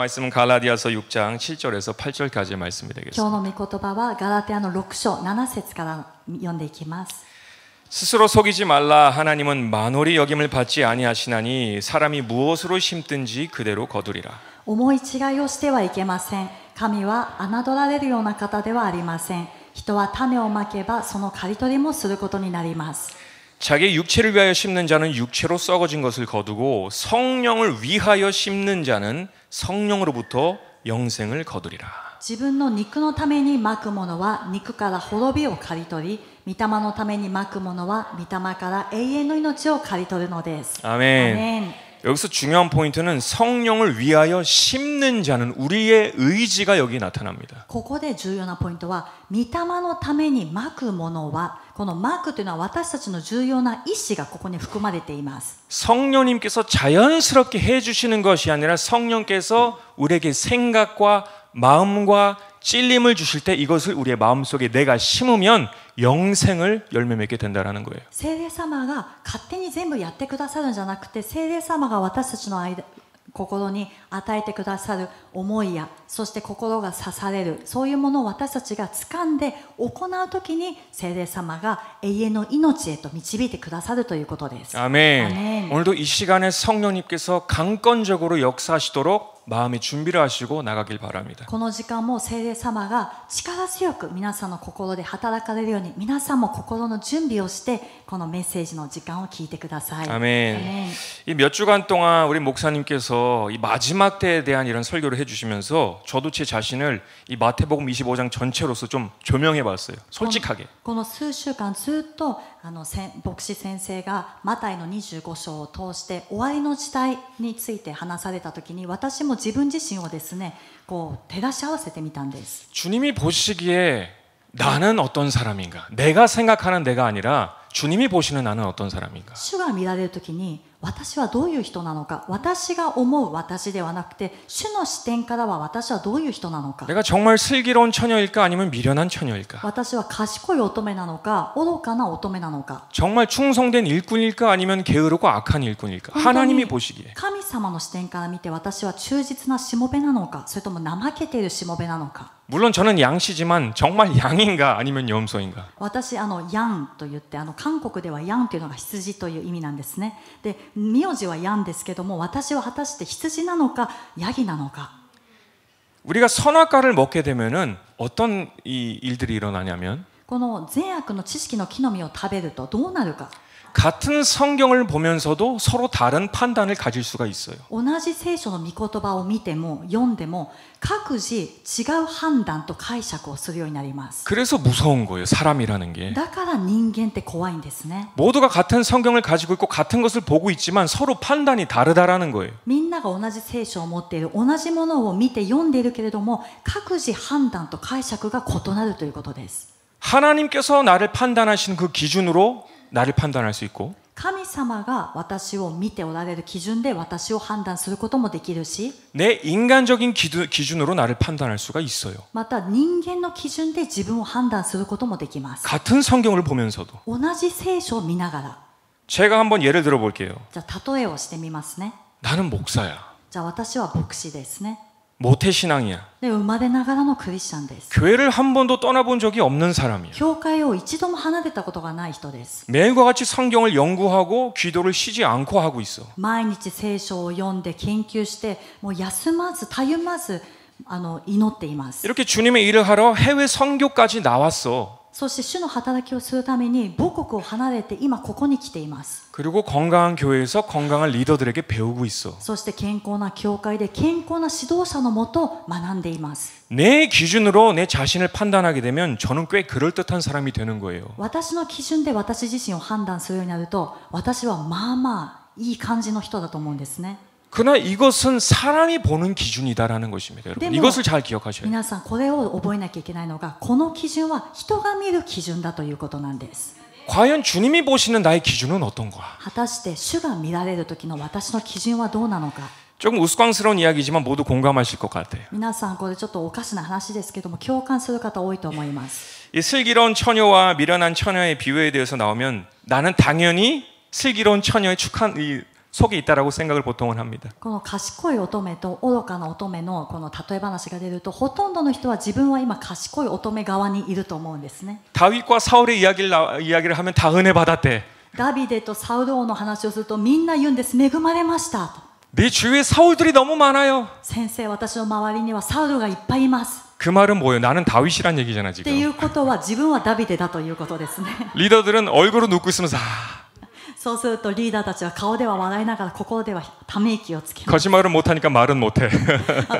말씀은 갈라디아서 6장 7절에서 8절까지의 말씀이 今日 되겠습니다. の御言葉はガラテヤの6章7節から読んでいきます。 스스로 속이지 말라. 하나님은 만홀히 여김을 받지 아니하시나니 사람이 무엇으로 심든지 그대로 거두리라. 思い違いをしてはいけません。神は侮られるような方ではありません。人は種をまけばその刈り取りもすることになります。 자기 육체를 위하여 심는 자는 육체로 썩어진 것을 거두고 성령을 위하여 심는 자는 성령으로부터 영생을 거두리라. 自分の肉のためにまくものは肉から滅びを刈り取り、御霊のためにまくものは御霊から永遠の命を刈り取るのです。 아멘. アメン。 여기서 중요한 포인트는 성령을 위하여 심는 자는 우리의 의지가 여기 나타납니다. ここで重要なポイントは、御霊のためにまくものは、このまくというのは私たちの重要な意志がここに含まれています。 성령님께서 자연스럽게 해주시는 것이 아니라 성령께서 우리에게 생각과 마음과 찔림을 주실 때 이것을 우리의 마음속에 내가 심으면 영생을 열매 맺게 된다는 거예요. 聖霊様が勝手に全部やってくださるんじゃなくて、聖霊様が私たちの心に与えてくださる思いや、そして心が刺される、そういうものを私たちが掴んで行うときに聖霊様が永遠の命へと導いてくださるということです。 아멘. 아멘. 오늘도 이 시간에 성령님께서 강권적으로 역사하시도록 마음의 준비를 하시고 나가길 바랍니다. この時間も聖霊様が力強く皆さんの心で働かれるように、皆さんも心の準備をしてこのメッセージの時間を聞いてください。 아멘. 이 몇 주간 동안 우리 목사님께서 이 마지막 때에 대한 이런 설교를 해주시면서 저도 제 자신을 이 마태복음 25장 전체로서 좀 조명해봤어요. 솔직하게. この数週間ずっと牧師先生がマタイの25章を通して終わりの時代について話されたときに、私も自分自身をですね、こう照らし合わせてみたんです。 주님이 보시기에 나는 어떤 사람인가? 내가 생각하는 내가 아니라 주님이 보시는 나는 어떤 사람인가? 主が見られるときに、私はどういう人なのか、私が思う私ではなくて、主の視点からは私はどういう人なのか、 내가 정말 슬기로운 처녀일까 아니면 미련한 처녀일까? 私は賢い乙女なのか、愚かな乙女なのか、 정말 충성된 일꾼일까 아니면 게으르고 악한 일꾼일까? 하나님이 보시기에 神様の視点から見て私は忠実なしもべなのか、それとも怠けているしもべなのか。 물론 저는 양씨지만 정말 양인가 아니면 염소인가? 私ヤンと言って、韓国ではヤンというのが羊という意味なんですね。で、名字はヤンですけども、私は果たして羊なのかヤギなのか。 우리가 선악과를 먹게 되면은 어떤 이 일들이 일어나냐면 この善悪の知識の木の実を食べるとどうなるか。 같은 성경을 보면서도 서로 다른 판단을 가질 수가 있어요. 同じ聖書の御言葉を見ても読んでも各自違う判断と解釈をするようになります。 그래서 무서운 거예요. 사람이라는 게. だから人間って怖いんですね。 모두가 같은 성경을 가지고 있고 같은 것을 보고 있지만 서로 판단이 다르다라는 거예요. みんなが同じ聖書を持っている、同じものを見て読んでいるけれども、各自判断と解釈が異なるということです。 하나님께서 나를 판단하시는 그 기준으로 나를 판단할 수 있고 神様が私を見ておられる基準で私を判断することもできるし、 내 인간적인 기준으로 나를 판단할 수가 있어요. また人間の基準で自分を判断することもできます。 같은 성경을 보면서도 同じ聖書を見ながら。 제가 한번 예를 들어 볼게요. じゃあ例えをしてみますね。 나는 목사야. じゃあ私は牧師ですね。 모태신앙이야. で、生まれながらのクリスチャンです。 교회를 한 번도 떠나본 적이 없는 사람이야. 教会を一度も離れたことがない人です。 매일과 같이 성경을 연구하고 기도를 쉬지 않고 하고 있어. 毎日聖書を読んで研究して、もう休まずたゆまず祈っています。 이렇게 주님의 일을 하러 해외 선교까지 나왔어. そして主の働きをするために母国を離れて今ここに来ています。 그리고 건강한 교회에서 건강한 리더들에게 배우고 있어. そして健康な教会で健康な指導者のもと学んでいます。 내 기준으로 내 자신을 판단하게 되면 저는 꽤 그럴듯한 사람이 되는 거예요. 私の基準で私自身を判断するようになると、私はまあまあいい感じの人だと思うんですね。 그러나 이것은 사람이 보는 기준이다라는 것입니다. 여러분. 이것을 잘 기억하셔야 돼요. 皆さんこれを覚えなきゃいけないのが、この基準は人が見る基準だということなんです。 과연 주님이 보시는 나의 기준은 어떤가? 果たして主が見られる時の私の基準はどうなのか。 조금 우스꽝스러운 이야기지만 모두 공감하실 것 같아요. 皆さんこれちょっとおかしな話ですけども、共感する方多いと思います。 이 슬기로운 처녀와 미련한 처녀의 비유에 대해서 나오면 나는 당연히 슬기로운 처녀의 속에 있다라고 생각을 보통은 합니다. この賢い乙女と愚かな乙女のこの例え話が出ると、ほとんどの人は自分は今賢い乙女側にいると思うんですね。 다윗과 사울의 이야기를 하면 다 은혜 받았대. ダビデとサウル王の話をするとみんな言うんです。恵まれましたと。 내 주위에 사울들이 너무 많아요. 先生、私の周りにはサウルがいっぱいいます。 그 말은 뭐예요? 나는 다윗이란 얘기잖아 って 지금. いうことは自分はダビデだということですね。 리더들은 얼굴을 눕고 있으면서 そうするとリーダーたちは顔では笑いながら心ではため息をつけます。 거짓말을 못하니까 말은 못해.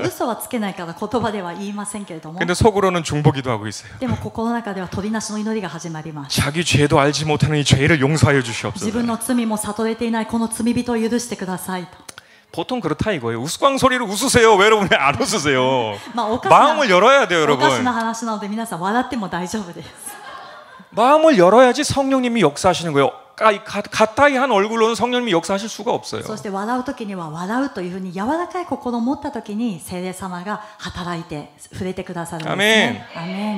嘘はつけないから言葉では言いませんけれども、 근데 속으로는 중보기도 하고 있어요. でも心の中では鳥なしの祈りが始まります。 자기 죄도 알지 못하는 이 죄를 용서하여 自 주시옵소서. 分の罪も悟れていないこの罪人を許してくださいと。 보통 그렇다 이거예요. 우스꽝 소리를 웃으세요. 왜 여러분 안 웃으세요? まあおかしな 마음을 열어야 돼요, おかし 여러분. な話なので皆さん笑っても大丈夫です。 마음을 열어야지 성령님이 역사하시는 거예요. 가까이 한 얼굴로는 성령님이 역사하실 수가 없어요. そして笑う時には笑うというふうに柔らかい心を持った時に聖霊様が働いて触れてくださるんですね。アメ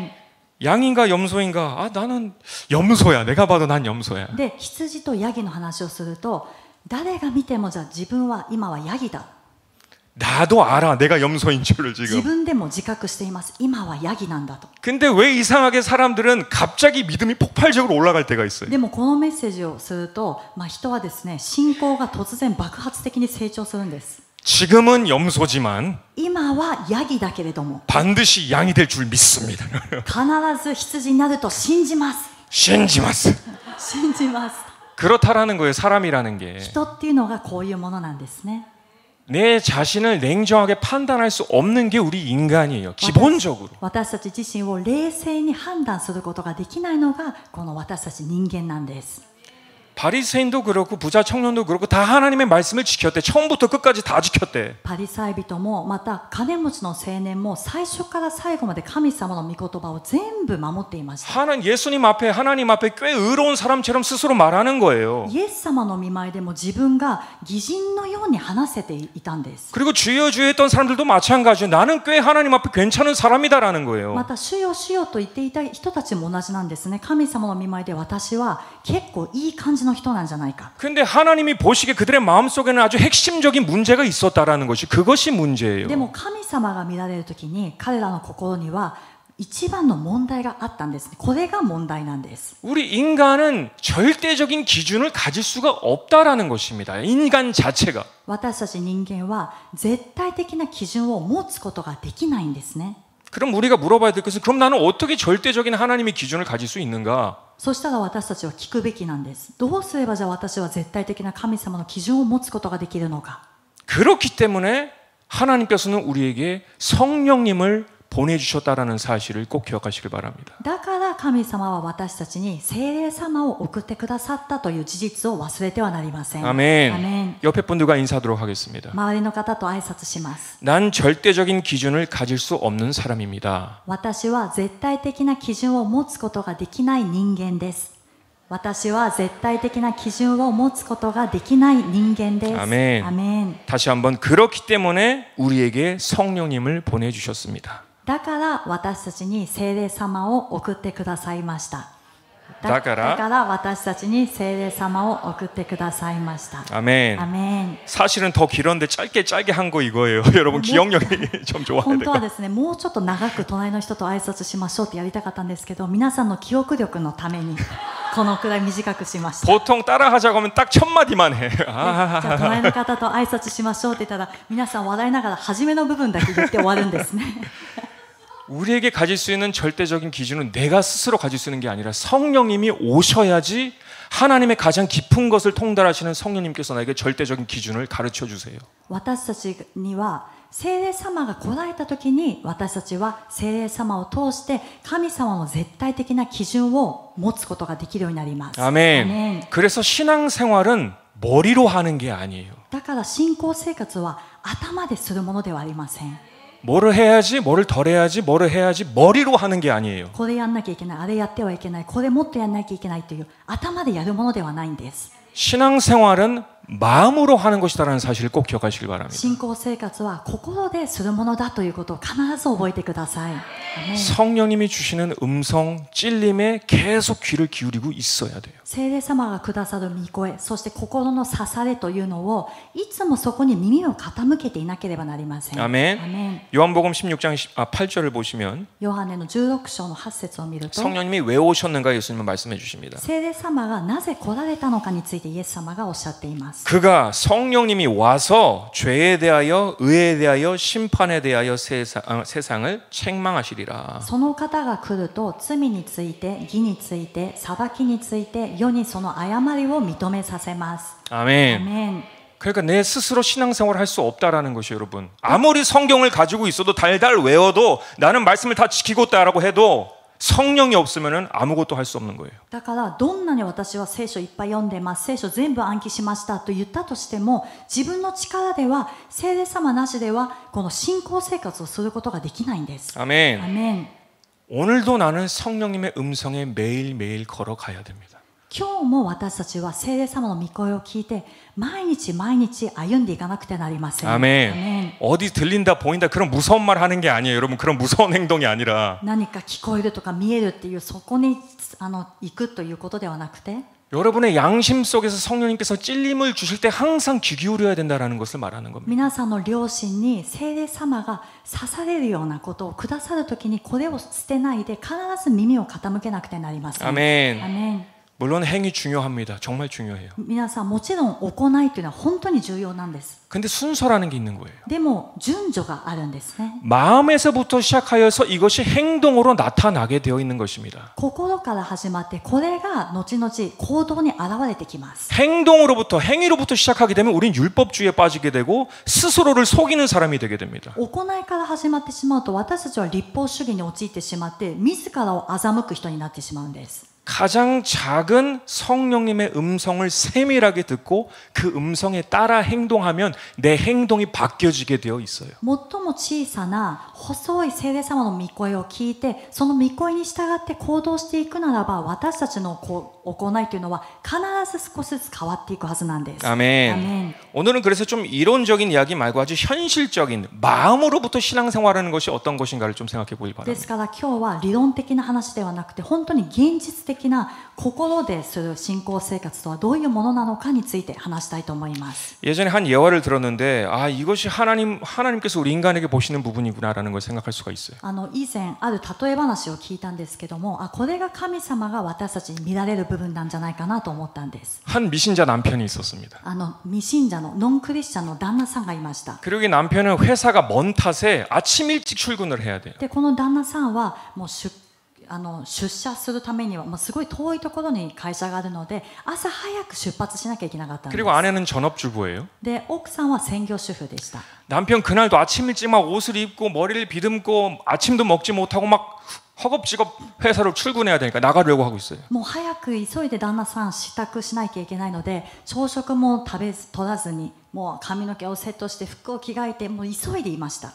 ン。 양인가 염소인가? 아 나는 염소야. 내가 봐도 난 염소야. で羊とヤギの話をすると、誰が見てもじゃあ自分は今はヤギだ。 나도 알아. 내가 염소인 줄을 自 지금. 分でも自覚しています。今はヤギなんだと。 근데 왜 이상하게 사람들은 갑자기 믿음이 폭발적으로 올라갈 때가 있어요. でもこのメッセージをすると、人はですね、信仰が突然爆発的に成長するんです。 지금은 염소지만 今はヤギだけれども 반드시 양이 될 줄 믿습니다. 必ず羊になると信じます。 신지마스. 信じます。 그렇다라는 거예요. 사람이라는 게. 人っていうのがこういうものなんですね。 내 자신을 냉정하게 판단할 수 없는 게 우리 인간이에요. 기본적으로. 私たち自身を冷静に判断することができないのがこの私たち人間なんです。 바리새인도 그렇고 부자 청년도 그렇고 다 하나님의 말씀을 지켰대. 처음부터 끝까지 다 지켰대. パリサイ人もまた金持ちの青年も最初から最後まで神様の御言葉を全部守っていました。 예수님 앞에 하나님 앞에 꽤 의로운 사람처럼 스스로 말하는 거예요. イエス様の御前でも自分が義人のように話せていたんです。 그리고 주여 주여 했던 사람들도 마찬가지예요. 나는 꽤 하나님 앞에 괜찮은 사람이다라는 거예요. また主よ主よと言っていた人たちも同じなんですね。神様の御前で私は結構いい感じの人なんじゃないか。 근데 하나님이 보시기에 그들의 마음속에는 아주 핵심적인 문제가 있었다라는 것이 그것이 문제예요. でも神様が見られるときに彼らの心には一番の問題があったんですね。これが問題なんです。 우리 인간은 절대적인 기준을 가질 수가 없다라는 것입니다. 인간 자체가. 私たち人間は絶対的な基準を持つことができないんですね。 그럼 우리가 물어봐야 될 것은 그럼 나는 어떻게 절대적인 하나님의 기준을 가질 수 있는가? そしたら私たちは聞くべきなんです。どうすればじゃあ私は絶対的な神様の基準を持つことができるのか。 그렇기 때문에 하나님께서는 우리에게 성령님을 보내주셨다라는 사실을 꼭 기억하시길 바랍니다. だから神様は私たちに聖霊様を送ってくださったという事実を忘れてはなりません。 아멘. アメン。 옆에 분들과 인사하도록 하겠습니다. 周りの方と挨拶します。 난 절대적인 기준을 가질 수 없는 사람입니다. 私は絶対的な基準を持つことができない人間です。私は絶対的な基準を持つことができない人間です。 아멘. アメン。 다시 한번 그렇기 때문에 우리에게 성령님을 보내주셨습니다. だから私たちに聖霊様を送ってくださいました。だから私たちに聖霊様を送ってくださいました。 아멘. アメン。 사실은 더 길었는데 짧게 한 거 이거예요. 여러분 기억력이 좀 좋아야 本 될 当 것 は 같아요. ですね、もうちょっと長く隣の人と挨拶しましょうってやりたかったんですけど、皆さんの記憶力のためにこのくらい短くしました。 보통 따라하자고 하면 딱 첫 마디만 해. じゃあ隣の方と挨拶しましょうって言ったら皆さん笑いながら初めの部分だけ言って終わるんですね。 우리에게 가질 수 있는 절대적인 기준은 내가 스스로 가질 수 있는 게 아니라 성령님이 오셔야지 하나님의 가장 깊은 것을 통달하시는 성령님께서 나에게 절대적인 기준을 가르쳐 주세요. 私たちには聖霊様が来られた時に私たちは聖霊様を通して神様の絶対的な基準を持つことができるようになります。 아멘. 그래서 신앙생활은 머리로 하는 게 아니에요. だから信仰生活は頭でするものではありません。 뭐를 해야지, 뭐를 덜 해야지, 뭐를 해야지 머리로 하는 게 아니에요. これやんなきゃいけない、あれやってはいけない、これもっとやんなきゃいけないという頭でやるものではないんです。 신앙생활은 마음으로 하는 것이다라는 사실을 꼭 기억하시길 바랍니다. 信仰生活は心でするものだということを必ず覚えてください。アメン。 성령님이 주시는 음성, 찔림에 계속 귀를 기울이고 있어야 돼요. 聖霊様がくださる御声、そして心の刺されというのをいつもそこに耳を傾けていなければなりません。 아멘. アメン。 요한복음 16장 8절을 보시면 ヨハネの16章の8節を見ると、 성령님이 왜 오셨는가 예수님은 말씀해 주십니다. 聖霊様がなぜ来られたのかについてイエス様がおっしゃっています。 그가 성령님이 와서 죄에 대하여 의에 대하여 심판에 대하여 세상을 책망하시리라. その方が来ると罪について義について裁きについて世にその誤りを認めさせます。 아멘. アメン。 그러니까 내 스스로 신앙생활을 할 수 없다라는 것이 여러분. 아무리 성경을 가지고 있어도 달달 외워도 나는 말씀을 다 지키고 있다라고 해도 성령이 없으면은 아무것도 할 수 없는 거예요. だからどんなに私は聖書いっぱい読んでます、聖書全部暗記しましたと言ったとしても、自分の力では聖霊様なしではこの信仰生活をすることができないんです。 아멘. アメン。 오늘도 나는 성령님의 음성에 매일매일 걸어가야 됩니다. 今日も私たちは聖霊様の御声を聞いて毎日毎日歩んでいかなくてなりません。 아멘. アメン。 어디 들린다 보인다 그런 무서운 말 하는 게 아니에요. 여러분 그런 무서운 행동이 아니라 何か聞こえるとか見えるっていうそこに行くということではなくて、 여러분의 양심 속에서 성령님께서 찔림을 주실 때 항상 귀 기울여야 된다라는 것을 말하는 겁니다. 皆さんの良心に聖霊様が刺されるようなことをくださるときにこれを捨てないで必ず耳を傾けなくてなりません。 아멘. アメン。 물론 행위 중요합니다. 정말 중요해요. 皆さんもちろん行いというのは本当に重要なんです。 근데 순서라는 게 있는 거예요. でも順序があるんですね。 마음에서부터 시작하여서 이것이 행동으로 나타나게 되어 있는 것입니다. 心から始まってこれが後々行動に現れてきます。 행위로부터 시작하게 되면 우린 율법주의에 빠지게 되고 스스로를 속이는 사람이 되게 됩니다. 行いから始まってしまうと私たちは立法主義に陥ってしまって自らを欺く人になってしまうんです。 가장 작은 성령님의 음성을 세밀하게 듣고 그 음성에 따라 행동하면 내 행동이 바뀌어지게 되어 있어요. 最も小さな細い聖霊様の御声を聞いてその御声に従って行動していくならば私たちの行いというのは必ず少しずつ変わっていくはずなんです。 아멘. アメン。 오늘은 그래서 좀 이론적인 이야기 말고 아주 현실적인 마음으로부터 신앙생활하는 것이 어떤 것인가를 좀 생각해 보길 で 바랍니다. すから今日は理論的な話ではなくて本当に現実的な心でする信仰生活とはどういうものなのかについて話したいと思います。 예전에 한 예화를 들었는데 아 이것이 하나님께서 우리 인간에게 보시는 부분이구나라는 걸 생각할 수가 있어요. 以前ある例え話を聞いたんですけども、これが神様が私たちに見られる部分なんじゃないかなと思ったんです。 한 미신자 남편이 있었습니다. 未信者のノンクリスチャンの旦那さんがいました。 그리고 이 남편은 회사가 먼 탓에 아침 일찍 출근을 해야 돼요. でこの旦那さんはもう出社するためにはもうすごい遠いところに会社があるので朝早く出発しなきゃいけなかったんです。 그리고 아내는 전업주부예요. で奥さんは専業主婦でした。 남편 그날도 아침 일찍 막 옷을 입고 머리를 비듬고 아침도 먹지 못하고 막 허겁지겁 회사로 출근해야 되니까 나가려고 하고 있어요. もう早く急いで旦那さん支度しなきゃいけないので朝食も取らずにもう髪の毛をセットして服を着替えてもう急いでいました。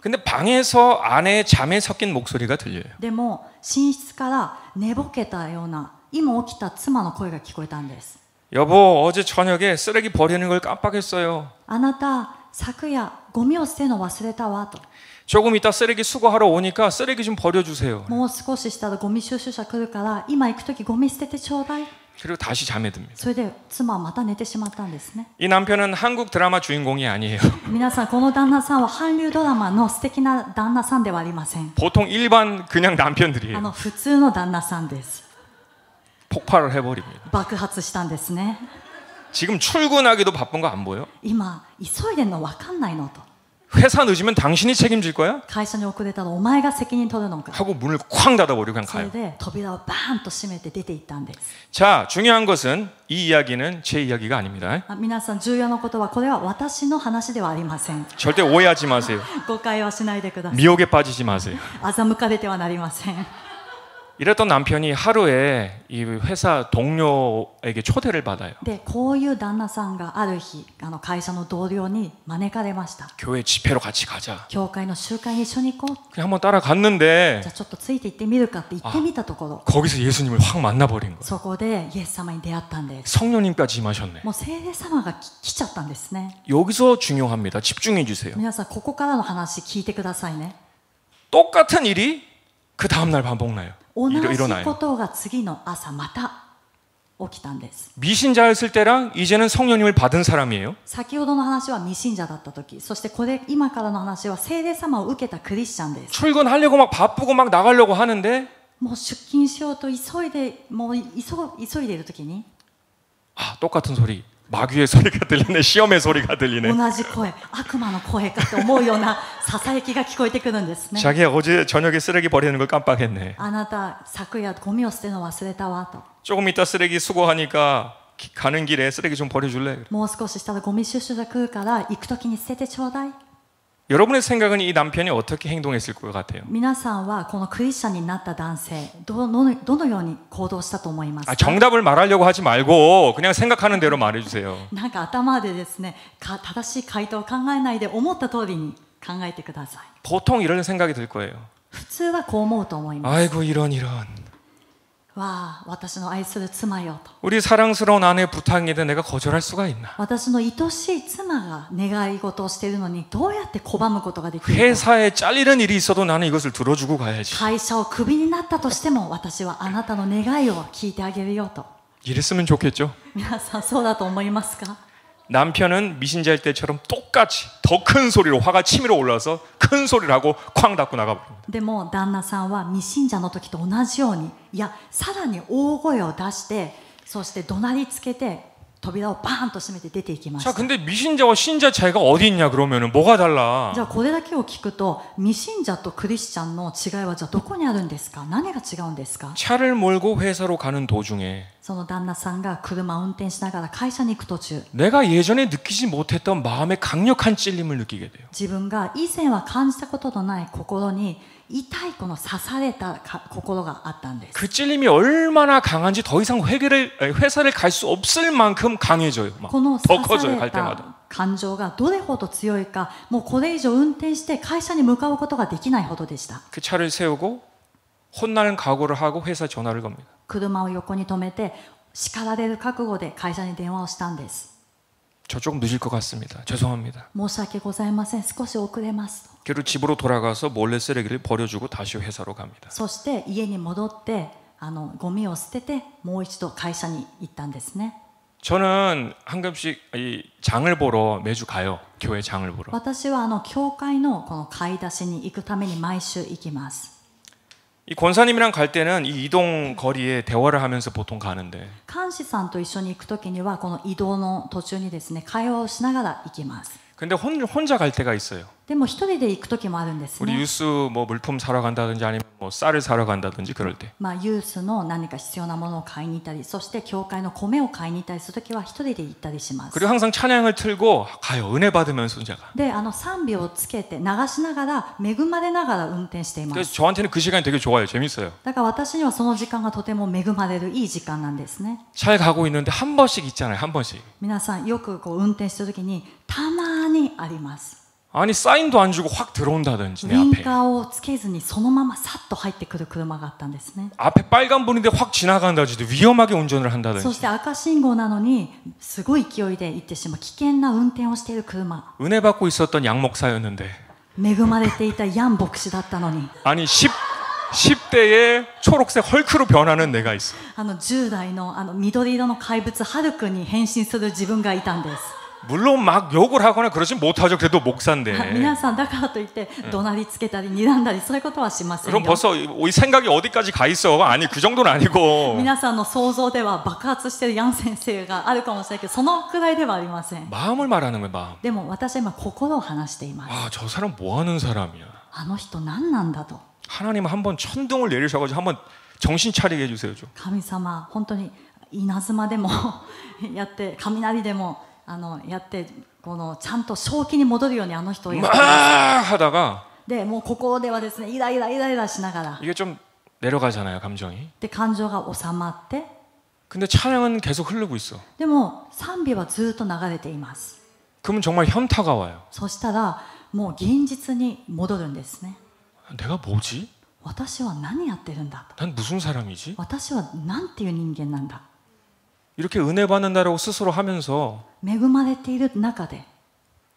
근데 방에서 아내의 잠에 섞인 목소리가 들려요. でも寝室から寝ぼけたような今起きた妻の声が聞こえたんです。 여보 어제 저녁에 쓰레기 버리는 걸 깜빡했어요. あなた昨夜ゴミを捨てるの忘れたわと。 조금 이따 쓰레기 수거하러 오니까 쓰레기 좀 버려주세요. もう少ししたらゴミ収集車来るから今行くときゴミ捨ててちょうだい。 그리고 다시 잠에 듭니다. それで妻はまた寝てしまったんですね。 이 남편은 한국 드라마 주인공이 아니에요. 皆さんこの旦那さんは韓流ドラマの素敵な旦那さんではありません。 보통 일반 그냥 남편들이에요. 普通の旦那さんです。 폭발을 해버립니다. 爆発したんですね。 지금 출근하기도 바쁜 거 안 보여? 今急いでんの分かんないのと。 회사 늦으면 당신이 책임질 거야? 会社に遅れたらお前が責任取るのか。 하고 문을 쾅 닫아버리고 그냥 それ 가요. で扉をバーンと閉めて出て行ったんです。 자, 중요한 것은 이 이야기는 제 이야기가 아닙니다. 皆さん重要なことはこれは私の話ではありません。 절대 오해하지 마세요. 誤解はしないでください。 미혹에 빠지지 마세요. 欺かれてはなりません。 이랬던 남편이 하루에 이 회사 동료에게 초대를 받아요. でこういう旦那さんがある日会社の同僚に招かれました。 교회 집회로 같이 가자. 教会の集会に一緒に行こう。 그냥 한번 따라갔는데 じゃあちょっとついて行ってみるかって言ってみたところ、 거기서 예수님을 확 만나버린 거예요. そこでイエス様に出会ったんです。 성령님까지 임하셨네. もう聖霊様が来ちゃったんですね。 여기서 중요합니다. 집중해 주세요. 皆さんここからの話聞いてくださいね。 똑같은 일이 그 다음날 반복나요. 同じこ 일어나요. とが次の朝また起きたんです。 미신자였을 때랑 이제는 성령님을 받은 사람이에요. 先ほどの話は未信者だった時、そして今からの話は聖霊様を受けたクリスチャンです。 출근하려고 막 바쁘고 막 나가려고 하는데 もう出勤しようと急いでいでいる時に 아, 똑같은 소리. 마귀의 소리가 들리네. 시험의 소리가 들리네. 同じ声、悪魔の声かって思うようなささやきが聞こえてくるんですね。 자기야 어제 저녁에 쓰레기 버리는 걸 깜빡했네. あなた昨夜ゴミを捨てるの忘れたわと。 조금 이따 쓰레기 수거하니까 가는 길에 쓰레기 좀 버려줄래? もう少ししたらゴミ収集が来るから行く時に捨ててちょうだい。 여러분의 생각은 이 남편이 어떻게 행동했을 것 같아요? 皆さんはこのクリスチャンになった男性どのように行動したと思いますか？ 정답을 말하려고 하지 말고 그냥 생각하는 대로 말해주세요. なんか頭でですね、正しい回答を考えないで思った通りに考えてください。 보통 이런 생각이 들 거예요. 普通はこう思うと思います。 아이고 이런 わあ、私の愛する妻よと。 우리 사랑스러운 아내 부탁인데 내가 거절할 수가 있나? 私の愛しい妻が願い事をしているのにどうやって拒むことができるか。 회사에 잘리는 일이 있어도 나는 이것을 들어주고 가야지. 会社をクビになったとしても私はあなたの願いを聞いてあげるよと。 이랬으면 좋겠죠. 皆さんそうだと思いますか？ 남편은 미신자일 때처럼 똑같이 더 큰 소리로 화가 치밀어 올라서 큰 소리를 하고 쾅 닫고 나가버립니다. でも旦那さんは未信者の時と同じように、いやさらに大声を出して、そして怒鳴りつけて扉をバーンと閉めて出ていきまし 자, た。 근데 미신자와 신자 차이가 어디 있냐 그러면은 뭐가 달라? じゃあこれだけを聞くと未信者とクリスチャンの違いはじゃあどこにあるんですか？何が違うんですか？ 차를 몰고 회사로 가는 도중에 その旦那さんが車を運転しながら会社に行く途中、 내가 예전에 느끼지 못했던 마음의 강력한 찔림을 느끼게 돼요. 自分が以前は感じたことのない心に痛いこの刺された心があったんです。 그 찔림이 얼마나 강한지 더 이상 회사를 갈 수 없을 만큼 강해져요. 막 この 더 刺さ 커져요. れ 갈 た 때마다. 感情がどれほど強いか、もうこれ以上運転して会社に向かうことができないほどでした。 그 차를 세우고 혼나는 각오를 하고 회사 전화를 겁니다. 車を横に止めて叱られる覚悟で会社に電話をしたんです。 저 조금 늦을 것 같습니다. 죄송합니다. 申し訳ございません、少し遅れますと。 그리고 집으로 돌아가서 몰래 쓰레기를 버려주고 다시 회사로 갑니다. そして家に戻ってゴミを捨ててもう一度会社に行ったんですね。 저는 한 금씩 이 장을 보러 매주 가요. 교회 장을 보러. 私は教会のこの買い出しに行くために毎週行きます。 이 권사님이랑 갈 때는 이 이동 거리에 대화를 하면서 보통 가는데 監視さんと一緒に行くときにはこの移動の途中にですね、会話をしながら行きます。 근데 혼자 갈 때가 있어요. でも一人で行くときもあるんです 우리 ね。 유스 뭐 물품 사러 간다든지 아니면 뭐 쌀을 사러 간다든지 그럴 때 ユースの何か必要なものを買いに行ったり、そして教会の米を買いに行ったりするときは一人で行ったりします。 그리고 항상 찬양을 틀고 가요. 은혜 받으면서 제가. で賛美をつけて流しながら恵まれながら運転していま 그래서 す。 저한테는 그 시간이 되게 좋아요. 재밌어요. だから私にはその時間がとても恵まれるいい時間なんですね。 잘 가고 있는데 한 번씩 있잖아요. 한 번씩. 皆さんよく運転してるときにたまにあります。 아니 사인도 안 주고 확 들어온다든지 ウ 내 イン 앞에. カーをつけずにそのままさっと入ってくる車があったんですね。 앞에 빨간불인데 확 지나간다든지 위험하게 운전을 そ 한다든지. して赤信号なのにすごい勢いで行ってしまう危険な運転をしている車。 은혜 받고 있었던 양 목사였는데 恵まれていたヤン牧師だったのに 아니 10대에 초록색 헐크로 변하는 내가 있어. 10代の緑色の怪物ハルクに変身する自分がいたんです。 물론 막 욕을 하거나 그러진 못하죠. 그래도 목사인데. 皆さんだからといって怒鳴りつけたり睨んだりそういうことはしません 그럼 よ。 벌써 이 생각이 어디까지 가 있어? 아니 그 정도는 아니고 皆さんの想像では爆発しているヤン先生があるかもしれないけどそのくらいではありません。 마음을 말하는 거야 마음. でも私は今心を話しています。 아, 저 사람 뭐 하는 사람이야. あの人何なんだと。 하나님 한번 천둥을 내리셔가지고 한번 정신 차리게 해주세요 좀. 神様本当に稲妻でもやって雷でもやってこのちゃんと正気に戻るようにあの人をやって 막 하다가 でもう心ではですねイライラしながら 이게 좀 내려가잖아요, 감정이. で感情が収まって、 근데 찬양은 계속 흐르고 있어. でも賛美はずっと流れています。 그러면 정말 현타가 와요. そしたらもう現実に戻るんですね。 내가 뭐지? 私は何やってるんだと。 난 무슨 사람이지? 私はなんていう人間なんだ。 이렇게 은혜 받는다라고 스스로 하면서 恵まれている中で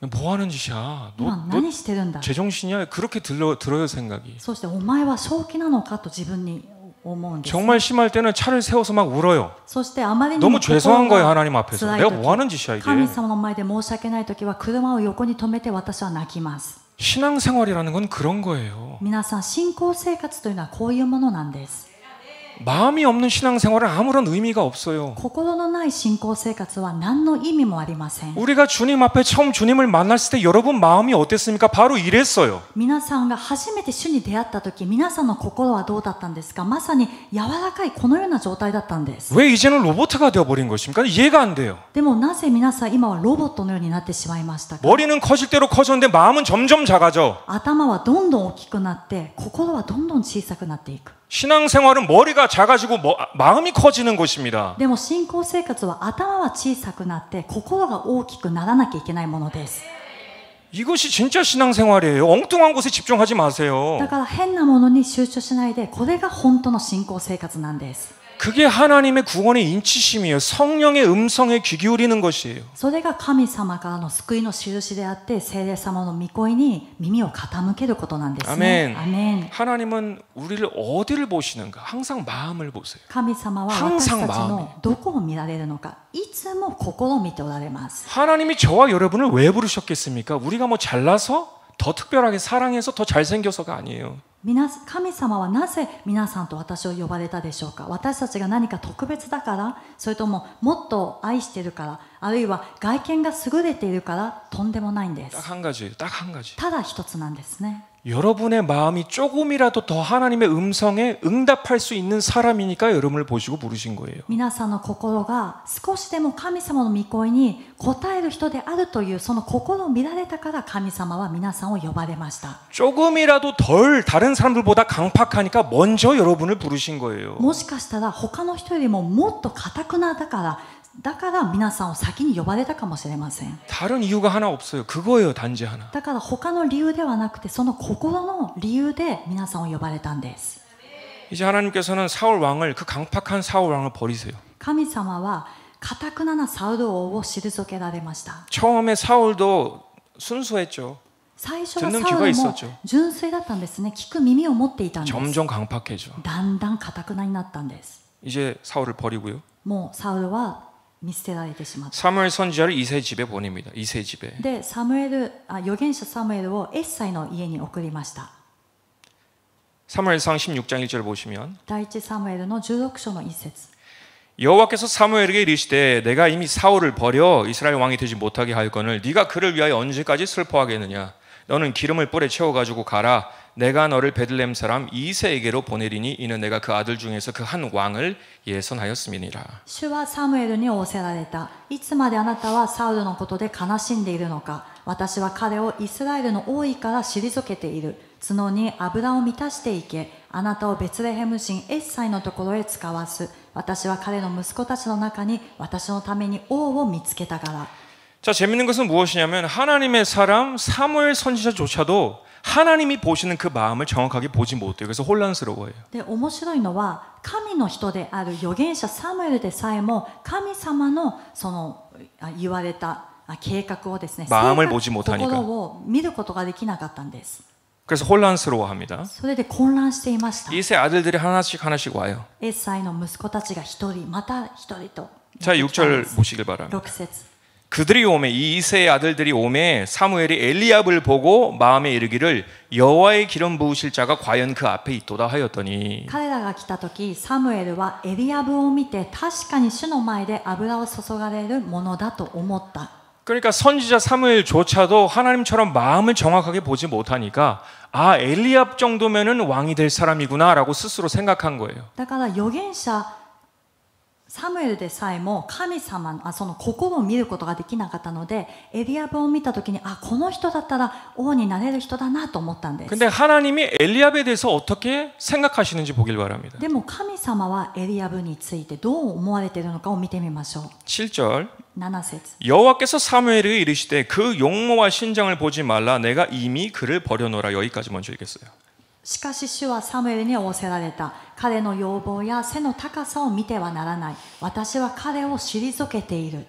뭐 하는 짓이야? 今 너 何してるんだ。 제정신이야? 그렇게 들어요 생각이. そしてお前は正気なのかと自分に思うんです。 정말 심할 때는 차를 세워서 막 울어요. そしてあまりに 너무 も 죄송한 心 거예요 が 하나님 앞에서. 辛い 내가 時、 뭐 하는 짓이야 神 이게. 様の前で申し訳ない時は車を横に止めて私は泣きます。 신앙생활이라는 건 그런 거예요. 皆さん信仰生活というのはこういうものなんです。 마음이 없는 신앙생활은 아무런 의미가 없어요. 心のない信仰生活は何の意味もありません。 우리가 주님 앞에 처음 주님을 만났을 때 여러분 마음이 어땠습니까? 바로 이랬어요. 皆さんが初めて主に出会った時、皆さんの心はどうだったんですか。まさに柔らかいこのような状態だったんです。 왜 이제는 로봇가 되어버린 것입니까? 이해가 안 돼요. でもなぜ皆さん今はロボットのようになってしまいましたか。 머리는 커질 대로 커졌는데 마음은 점점 작아져. 頭はどんどん大きくなって心はどんどん小さくなっていく。 신앙생활은 머리가 작아지고 마음이 커지는 것입니다. でも信仰生活は頭は小さくなって心が大きくならなきゃいけないものです。 이것이 진짜 신앙생활이에요. 엉뚱한 곳에 집중하지 마세요. だから変なものに集中しないで、これが本当の信仰生活なんです。 그게 하나님의 구원의 인치심이에요. 성령의 음성에 귀 기울이는 것이에요. それが神様からの救いの印であって、聖霊様の御声に耳を傾けることなんですね。 아멘. アメン。 하나님은 우리를 어디를 보시는가? 항상 마음을 보세요. 神様は私たちのどこを見られるのか、いつも心を見ておられます。 하나님이 저와 여러분을 왜 부르셨겠습니까? 우리가 뭐 잘나서 더 특별하게 사랑해서 더 잘생겨서가 아니에요. 神様はなぜ皆さんと私を呼ばれたでしょうか。私たちが何か特別だから、それとももっと愛しているから、あるいは外見が優れているから、とんでもないんです。 딱 한 가지예요. 딱 한 가지. ただ一つなんですね。 여러분의 마음이 조금이라도 더 하나님의 음성에 응답할 수 있는 사람이니까 여러분을 보시고 부르신 거예요. 皆さんの心が少しでも神様の御声に応える人であるというその心を見られたから神様は皆さんを呼ばれました。 조금이라도 덜 다른 사람들보다 강팍하니까 먼저 여러분을 부르신 거예요. もしかしたら他の人よりももっと堅くなだから皆さんを先に呼ばれたかもしれません。 다른 이유가 하나 없어요. 그거예요. 단지 하나. だから他の理由ではなくてその心の理由で皆さんを呼ばれたんです。 이제 하나님께서는 사울 왕을 그 강팍한 사울 왕을 버리세요. 神様は堅くななサウル王を退けられました。 처음에 사울도 순수했죠. 最初はサウルも純粋だったんですね。聞く耳を持っていたんです。 점점 강팍해져. だんだん堅くなになったんです。 이제 사울을 버리고요. もうサウルは見捨てられてしまった。 사무엘 선지자를 이세 집에 보냅니다. 이세 집에. で、預言者サムエルをエッサイの家に送りました。 사무엘상 16장 1절 보시면 第一サムエルの16章の一節。 여호와께서 사무엘에게 이르시되 내가 이미 사울을 버려 이스라엘 왕이 되지 못하게 하였거늘 네가 그를 위하여 언제까지 슬퍼하겠느냐 너는 기름을 뿔에 채워 가지고 가라 내가 너를 베들레헴 사람 이새에게로 보내리니 이는 내가 그 아들 중에서 그 한 왕을 예선하였음이니라. 主はサムエルに仰せられた。いつまであなたはサウルのことで悲しんでいるのか。私は彼をイスラエルの王位から退けている。角に油を満たしていけ。あなたをベツレヘム人エッサイのところへ使わす。私は彼の息子たちの中に私のために王を見つけたから。 자, 재밌는 것은 무엇이냐면 하나님의 사람 사무엘 선지자조차도 하나님이 보시는 그 마음을 정확하게 보지 못해요. 그래서 혼란스러워요. で、面白いのは神の人である預言者サムエルでさえも神様のその言われた計画をですね、마음을 보지 못하니까. 心を見ることができなかったんです。 그래서 혼란스러워합니다. それで混乱していました。 이세 아들들이 하나씩 와요. エッサイの息子たちが一人また一人と。 자, 6절 보시길 바랍니다. 6節。 그들이 오매 이 이세의 아들들이 오매 사무엘이 엘리압을 보고 마음에 이르기를 여호와의 기름 부으실 자가 과연 그 앞에 있도다 하였더니 彼らが来た時サムエルはエリアブを見て確かに主の前で油を注がれるものだと思った。 그러니까 선지자 사무엘조차도 하나님처럼 마음을 정확하게 보지 못하니까 아 엘리압 정도면은 왕이 될 사람이구나라고 스스로 생각한 거예요. だから預言者サムエルでさえも神様のその心を見ることができなかったので、エリアブを見たときに、この人だったら王になれる人だなと思ったんです。 근데 하나님이 엘리압에 대해서 어떻게 생각하시는지 보길 바랍니다. でも神様はエリアブについてどう思われているのかを見てみましょう。 7절 7節 여호와께서 사무엘에게 이르시되 그 용모와 신장을 보지 말라 내가 이미 그를 버려놓으라. 여기까지 먼저 읽겠어요. しかし主はサムエルに仰せられた。彼の容貌や背の高さを見てはならない。私は彼を退けている。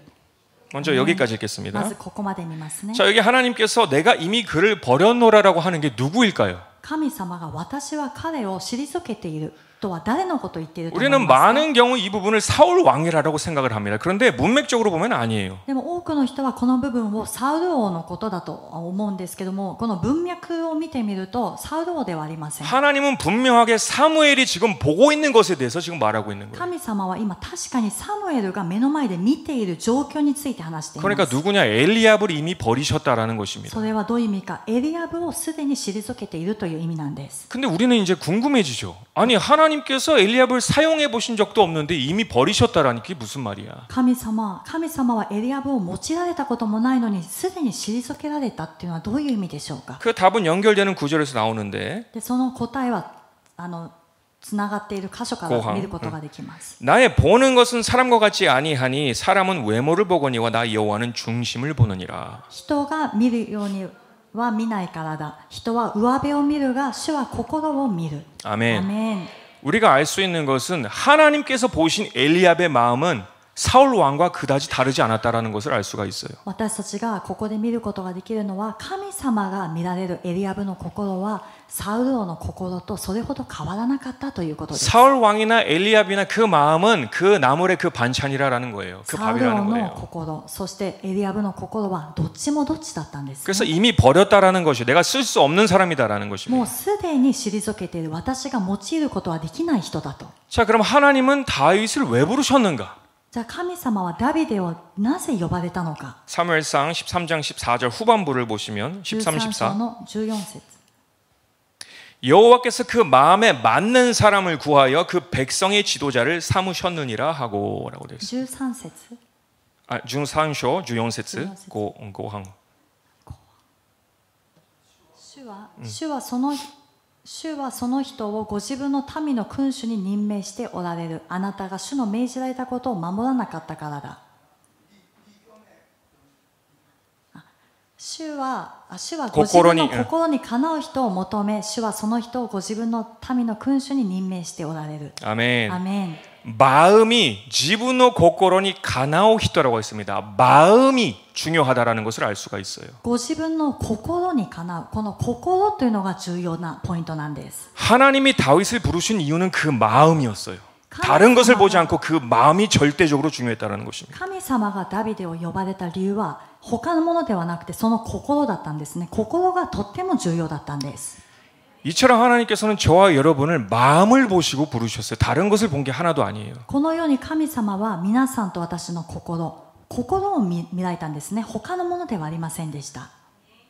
먼저 여기까지 ま 읽겠습니다. ずここまで見ますね。 자, 여기 하나님께서 내가 이미 그를 버려놓으라라고 하는 게 누구일까요? 神様が私は彼を退けているとは誰のことを言っていると思い 우리는 ますか？ 많은 경우 이 부분을 사울 왕이라고 생각을 합니다. 그런데 문맥적으로 보면 아니에요. でも多くの人はこの部分をサウル王のことだと思うんですけども、この文脈を見てみるとサウル王ではありません。 하나님은 분명하게 사무엘이 지금 보고 있는 것에 대해서 지금 말하고 있는 거예요. 神様は今確かにサムエルが目の前で見ている状況について話していま 그러니까 す。 누구냐? 엘리압을 이미 버리셨다라는 것입니다. それはどういう意味か、エリアブをすでに退けているという意味なんです。 근데 우리는 이제 궁금해지죠. 아니 하나님께서 엘리압을 사용해 보신 적도 없는데 이미 버리셨다라니 그게 무슨 말이야? 神様はエリアブを用いられたこともないのにすでに退けられたっていうのはどういう意味でしょうか。 그 답은 연결되는 구절에서 나오는데 でその答えはつながっている箇所から見ることができます。 나의 보는 것은 사람과 같지 아니하니 사람은 외모를 보거니와 나 여호와는 중심을 보느니라. 人が見るようには見ないからだ。人は上辺を見るが主は心を見る。 아멘. アメン。 우리가 알 수 있는 것은 하나님께서 보신 엘리압의 마음은 사울 왕과 그다지 다르지 않았다라는 것을 알 수가 있어요. 私たちがここで見ることができるのは、神様が見られるエリアブの心はサウル王の心とそれほど変わらなかったということです。 사울 왕이나 엘리압이나 그 마음은 그 나물의 그 반찬이라라는 거예요. 그 サウル王 밥이라는 の 거예요. 心、そしてエリアブの心はどっちもどっちだったんです、ね。 그래서 이미 버렸다라는 것이 내가 쓸 수 없는 사람이다라는 も 것입니다. うすでに退けている、私が用いることはできない人だと。 자, 그럼 하나님은 다윗을 왜 부르셨는가? じゃあ神様はダビデをなぜ呼ばれたのか。 사무엘상 13장 14절 후반부를 보시면 13, 13章 14の14節。 여호와께서 그 마음에 맞는 사람을 구하여 그 백성의 지도자를 삼으셨느니라 하고라고 되어 있어요. 13節。 아, 중상쇼 주용세츠 고항. 主はその人をご自分の民の君主に任命しておられる。あなたが主の命じられたことを守らなかったからだ。主はご自分の心にかなう人を求め、主はその人をご自分の民の君主に任命しておられる。 아멘. アメン。 마음이 지분의 고코로니 가나오 히토라고 했습니다. 마음이 중요하다라는 것을 알 수가 있어요. ご自分の心にかなう、この心というのが重要なポイントなんです。 하나님이 다윗을 부르신 이유는 그 마음이었어요. 다른 것을 보지 않고 그 마음이 절대적으로 중요했다는 것입니다. 神様がダビデを呼ばれた理由は他のものではなくてその心だったんですね。心がとっても重要だったんです。 이처럼 하나님께서는 저와 여러분을 마음을 보시고 부르셨어요. 다른 것을 본 게 하나도 아니에요. このように神様は皆さんと私の心を見られたんですね。他のものではありませんでした。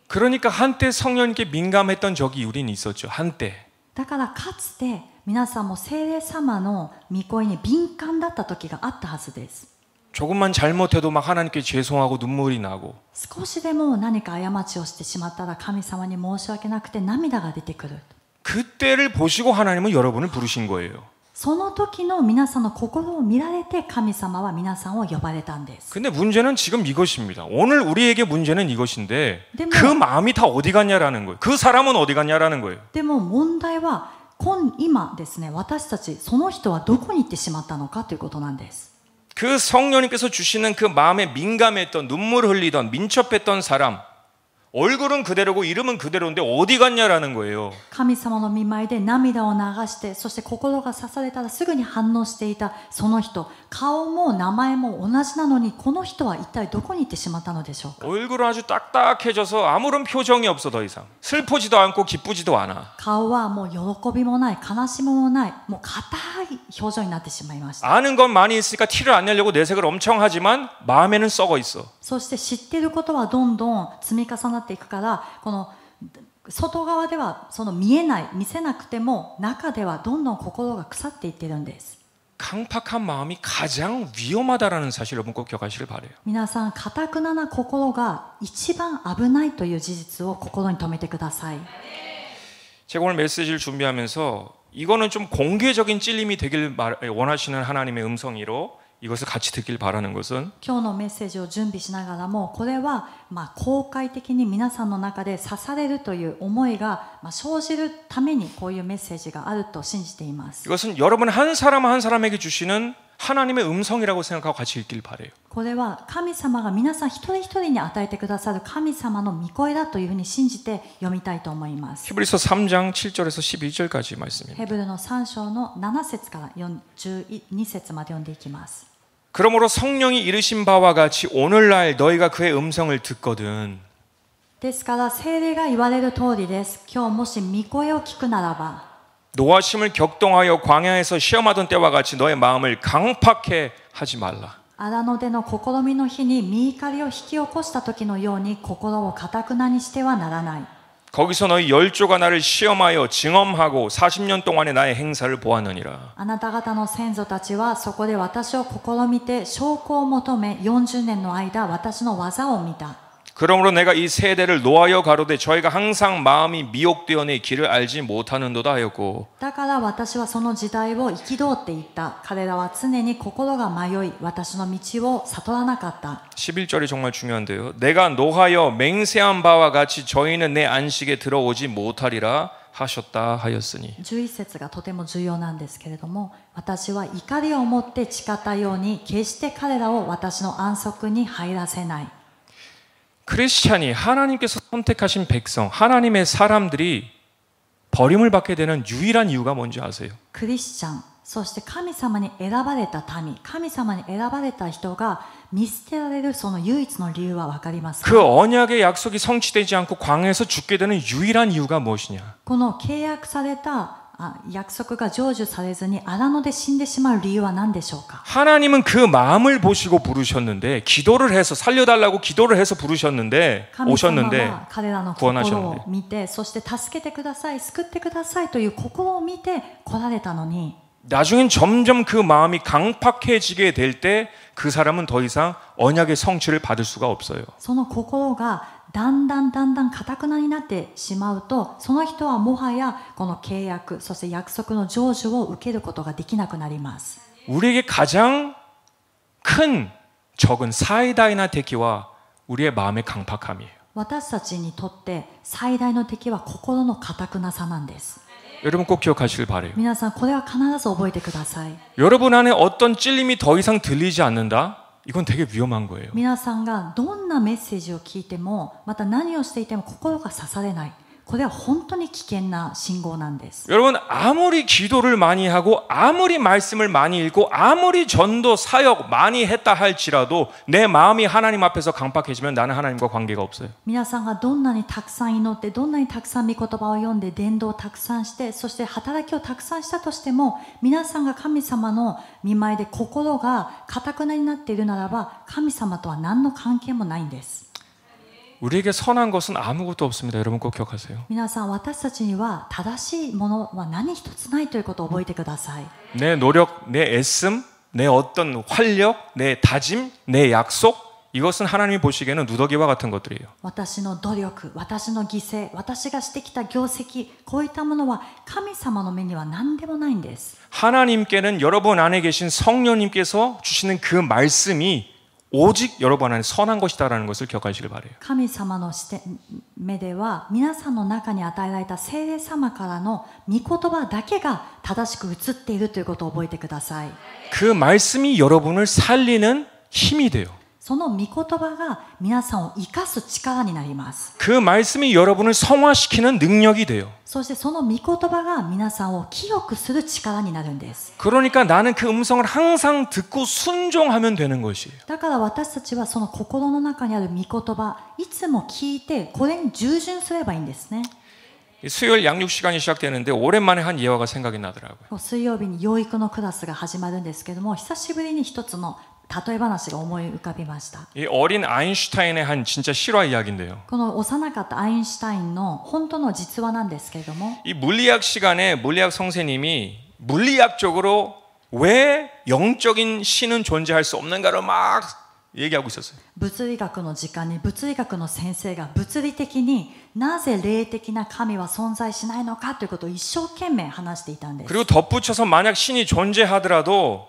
그러니까 한때 성령님께 민감했던 적이 우린 있었죠. 한때. だからかつて皆さんも聖霊様の御声に敏感だった時があったはずです。 조금만 잘못해도 막 하나님께 죄송하고 눈물이 나고 少しでも何か過ちをしてしまったら神様に申し訳なくて涙が出てくる。 그때를 보시고 하나님은 여러분을 부르신 거예요. その時の皆さんの心を見られて神様は皆さんを呼ばれたんです。 근데 문제는 지금 이것입니다. 오늘 우리에게 문제는 이것인데 네, 그 마음이 다 어디 갔냐라는 거예요. 그 사람은 어디 갔냐라는 거예요. でも問題は今ですね、私たちその人はどこに行ってしまったのかということなんです。 그 성령님께서 주시는 그 마음에 민감했던 눈물 흘리던 민첩했던 사람 얼굴은 그대로고 이름은 그대로인데 어디 갔냐라는 거예요. 神様の御前で涙を流して、そして心が刺されたらすぐに反応していたその人、顔も名前も同じなのにこの人は一体どこに行ってしまったのでしょうか。 얼굴은 아주 딱딱해져서 아무런 표정이 없어. 더 이상 슬프지도 않고 기쁘지도 않아. 顔はもう喜びもない、悲しみもない、もう硬い表情になってしまいました。 아는 건 많이 있으니까 티를 안 내려고 내색을 엄청 하지만 마음에는 썩어 있어. そして知っていることはどんどん積み重なっていくから、この外側ではその見えない、見せなくても中ではどんどん心が腐っていってるんです。 강팍한 마음이 가장 위험하다라는 사실 여러분 꼭 기억하시길 바래요. 皆さん、堅くなな心が一番危ないという事実を心に留めてください。 제가 오늘 메시지를 준비하면서 이거는 좀 공개적인 찔림이 되길 원하시는 하나님의 음성이로 이것을 같이 듣길 바라는 것은 今日のメッセージを準備しながらも、これは公開的に皆さんの中で刺されるという思いが生じるためにこういうメッセージがあると信じています。 이것은 여러분 한 사람 한 사람에게 주시는 하나님의 음성이라고 생각하고 같이 읽길 바래요. これは神様が皆さん一人一人に与えてくださる神様の御声だというふうに信じて読みたいと思います。 히브리서 3장 7절에서 11절까지 말씀입니다. ヘブルの3章の7節から12節まで読んでいきます。 그러므로 성령이 이르신 바와 같이 오늘날 너희가 그의 음성을 듣거든 ですから聖霊が言われる通りです。今日もし御声を聞くならば 노하심을 격동하여 광야에서 시험하던 때와 같이 너의 마음을 강팍해 하지 말라. 荒野での試みの日に御怒りを引き起こした時のように心を堅くなにしてはならない。 거기서 너희 열조가 나를 시험하여 증험하고 40년 동안의 나의 행사를 보았느니라. あなた方の先祖たちはそこで私を試みて証拠を求め40年の間私の技を見た。 그러므로 내가 이 세대를 노하여 가로되 저희가 항상 마음이 미혹되어 내 길을 알지 못하는도다 하였고 だから私はその時代を憤っていった。彼らは常に心が迷い私の道を悟らなかった。 11절이 정말 중요한데요. 내가 노하여 맹세한 바와 같이 저희는 내 안식에 들어오지 못하리라 하셨다 하였으니 11節がとても重要なんですけれども、私は怒りを持って誓ったように決して彼らを私の安息に入らせない。 크리스찬이 하나님께서 선택하신 백성, 하나님의 사람들이 버림을 받게 되는 유일한 이유가 뭔지 아세요? クリスチャン、そして神様に選ばれた民、神様に選ばれた人が見捨てられるその唯一の理由は分かりますか？ 그 언약의 약속이 성취되지 않고 광야에서 죽게 되는 유일한 이유가 무엇이냐? この契約された約束が成就されずに荒野で死んでしまう理由は何でしょうか？ 하나님은 그 마음을 보시고 부르셨는데 기도를 해서 살려달라고 기도를 해서 부르셨는데 神様 오셨는데 は彼らの心を見て、そして助けてください、救ってくださいという心を見て来られたのに 나중엔 점점 그 마음이 강팍해지게 될 때 그 사람은 더 이상 언약의 성취를 받을 수가 없어요. その心がだんだん堅くなになってしまうと、その人はもはやこの契約、そして約束の成就を受けることができなくなります。 우리에게 가장 큰 적은 사이다이나敵와 우리의 마음의 강팍함이에요. 私たちにとって最大の敵は心の堅くなさなんです。 여러분 꼭 기억하시길 바래요. 皆さんこれは必ず覚えてください。 여러분 안에 어떤 찔림이 더 이상 들리지 않는다? 이건 되게 위험한 거예요. 皆さんがどんなメッセージを聞いても、また何をしていても心が刺されない。これは本当に危険な信号なんです。 여러분 아무리 기도를 많이 하고 아무리 말씀을 많이 읽고 아무리 전도 사역 많이 했다 할지라도 내 마음이 하나님 앞에서 강팍해지면 나는 하나님과 관계가 없어요. 皆さんがどんなにたくさん祈って、どんなにたくさん御言葉を読んで伝道をたくさんして、そして働きをたくさんしたとしても、皆さんが神様の御前で心が堅くなになっているならば、神様とは何の関係もないんです。 우리에게 선한 것은 아무것도 없습니다. 여러분 꼭 기억하세요. 皆さん、私たちには正しいものは何一つないということを覚えてください。 내 노력, 내 애씀, 내 어떤 활력, 내 다짐, 내 약속 이것은 하나님이 보시기에는 누더기와 같은 것들이에요. 私の努力、私の犠牲、私がしてきた業績、こういったものは神様の目には何でもないんです。 하나님께는 여러분 안에 계신 성령님께서 주시는 그 말씀이 오직 여러분 안에 선한 것이다라는 것을 기억하시길 바래요. 神様の目では皆さんの中に与えられた聖霊様からの御言葉だけが正しく映っているということを覚えてください。 그 말씀이 여러분을 살리는 힘이 돼요. その御言葉が皆さんを生かす力になります。 그 말씀이 여러분을 성화시키는 능력이 돼요. そしてその御言葉が皆さんを清くする力になるんです。 그러니까 나는 그 음성을 항상 듣고 순종하면 되는 것이에요. だから私たちはその心の中にある御言葉、いつも聞いてこれに従順すればいいんですね。 수요일 양육 시간이 시작되는데 오랜만에 한 예화가 생각이 나더라고요. 水曜日に養育のクラスが始まるんですけども、久しぶりに一つの例え話が思い浮かびました。 이 어린 아인슈타인의 한 진짜 실화 이야기인데요. この幼かったアインシュタインの本当の実話なんですけれども、 이 물리학 시간에 물리학 선생님이 물리학적으로 왜 영적인 신은 존재할 수 없는가를 막 얘기하고 있었어요. 物理学の時間に物理学の先生が物理的になぜ霊的な神は存在しないのかということを一生懸命話していたんです。 그리고 덧붙여서 만약 신이 존재하더라도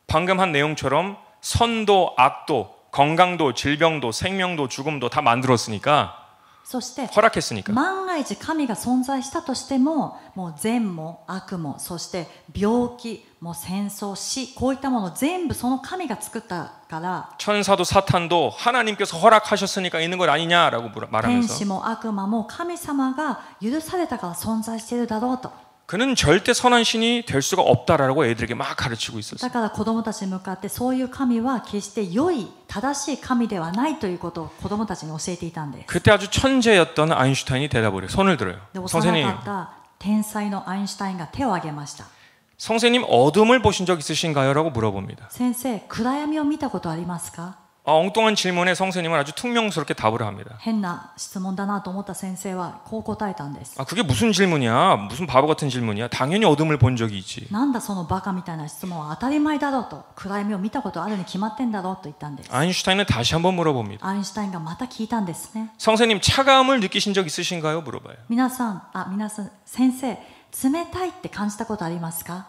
방금 한 내용처럼 선도, 악도, 건강도, 질병도, 생명도, 죽음도 다 만들었으니까 そして 허락했으니까 万が一神が存在したとしても、もう善も悪も、そして病気も戦争死、こういったもの全部その神が作ったから、 천사도 사탄도 하나님께서 허락하셨으니까 있는 것 아니냐라고 天 말하면서 使も悪魔も神様が許されたから存在しているだろうと。 그는 절대 선한 신이 될 수가 없다라고 애들에게 막 가르치고 있었어요. だから子供たちに向かってそういう神は決して良い正しい神ではないということを子供たちに教えていたんです。 그때 아주 천재였던 아인슈타인이 대답을 해요. 손을 들어요. で、幼 선생님, かった天才のアインシュタインが手を挙げました。 선생님 어둠을 보신 적 있으신가요? 라고 물어봅니다. 先生、暗闇を見たことありますか？ 엉뚱한 질문에 성스님은 아주 퉁명스럽게 답을 합니다. 変な質問だなと思った先生はこう答えたんです。 그게 무슨 질문이야? 무슨 바보 같은 질문이야? 당연히 어둠을 본 적이 있지. なんだそのバカみたいな質問は当たり前だろうと、暗闇を見たことあるに決まってんだろうと言ったんです。 아인슈타인은 다시 한번 물어봅니다. アインシュタインがまた聞いたんですね。 성스님 차가움을 느끼신 적 있으신가요? 물어봐요. 皆さん、先生、冷たいって感じたことありますか？